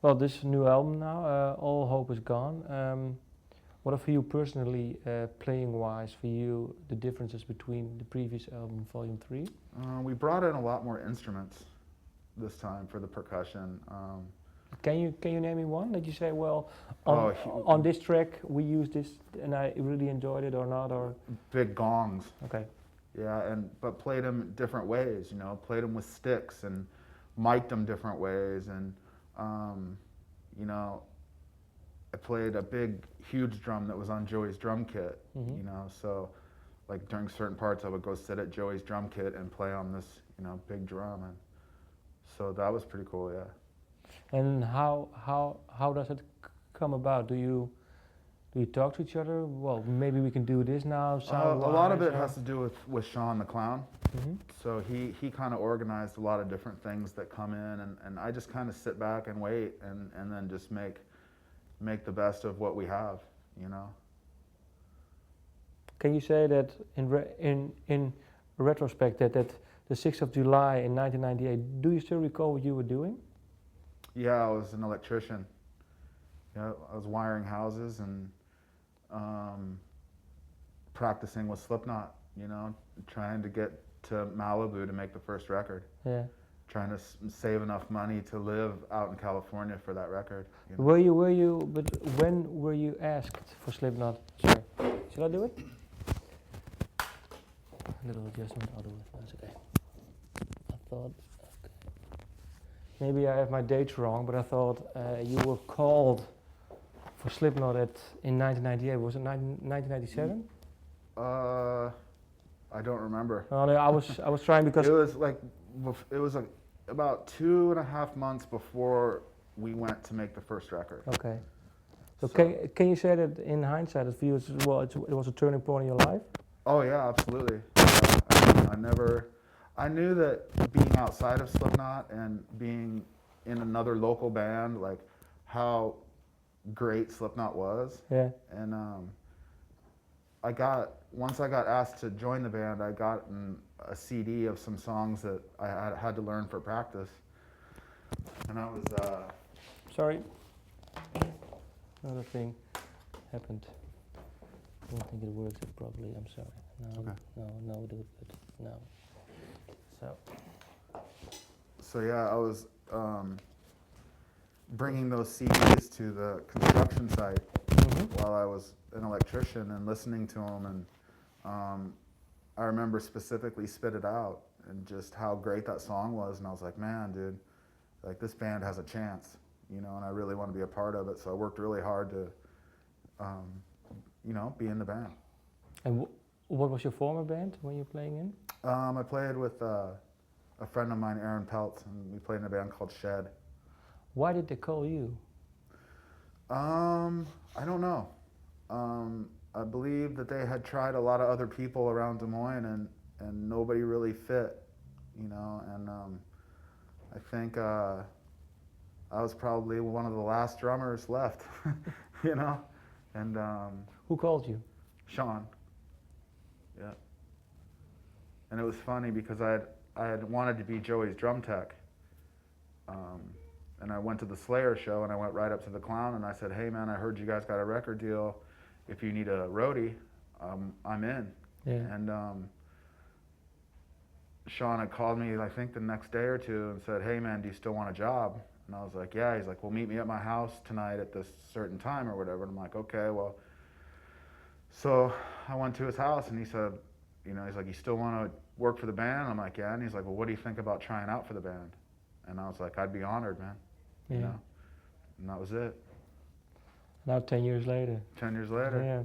Well, this new album now, All Hope Is Gone. What are for you personally, playing-wise, for you, the differences between the previous album, Volume 3? We brought in a lot more instruments this time for the percussion. Can you name me one that you say, well, on this track we used this and I really enjoyed it, or not, or? Big gongs. Okay. Yeah, but played them different ways, played them with sticks and mic'd them different ways, and I played a big, huge drum that was on Joey's drum kit, so like during certain parts I would go sit at Joey's drum kit and play on this, big drum, and so that was pretty cool, yeah. And how does it come about? Do you talk to each other? Well, maybe we can do this now. A lot of it has to do with Sean the Clown. Mm-hmm. So he kind of organized a lot of different things that come in, and I just kind of sit back and wait, and then just make the best of what we have, Can you say that in retrospect that the 6th of July in 1998, do you still recall what you were doing? Yeah, I was an electrician. Yeah, I was wiring houses and practicing with Slipknot, trying to get to Malibu to make the first record. Yeah. Trying to save enough money to live out in California for that record. Were you? But when were you asked for Slipknot? Sorry, should I do it? A little adjustment. I'll do it. That's okay. I thought. Okay. Maybe I have my dates wrong, but I thought you were called for Slipknot in 1998. Was it 1997? I don't remember. Oh, no, I was trying because it was like about 2.5 months before we went to make the first record. Okay. So can you say that in hindsight, it feels it was a turning point in your life? Oh yeah, absolutely. I knew that being outside of Slipknot and being in another local band, like how great Slipknot was. Yeah. And once I got asked to join the band, I got a CD of some songs that I had to learn for practice. And I was sorry. Another thing happened. I don't think it works properly. I'm sorry. No, okay. No, do it good. No. So yeah, I was bringing those CDs to the construction site while I was an electrician and listening to them, and I remember specifically Spit It Out and just how great that song was, and I was like, man, dude, like this band has a chance, and I really want to be a part of it. So I worked really hard to, be in the band. And what was your former band when you were playing in? I played with a friend of mine, Aaron Peltz, and we played in a band called Shed. Why did they call you? I don't know. I believe that they had tried a lot of other people around Des Moines, and nobody really fit, and I think I was probably one of the last drummers left, and who called you? Sean. Yeah. And it was funny because I had wanted to be Joey's drum tech, and I went to the Slayer show, and I went right up to the Clown, and I said, hey man, I heard you guys got a record deal. If you need a roadie, I'm in. Yeah. And Sean had called me, I think the next day or two, and said, hey man, do you still want a job? And I was like, yeah. He's like, well, meet me at my house tonight at this certain time or whatever. And I'm like, okay, well. So I went to his house, and he said, he's like, you still want to work for the band? I'm like, yeah. And he's like, well, what do you think about trying out for the band? And I was like, I'd be honored, man. Yeah. And that was it. Now 10 years later. 10 years later. Yeah.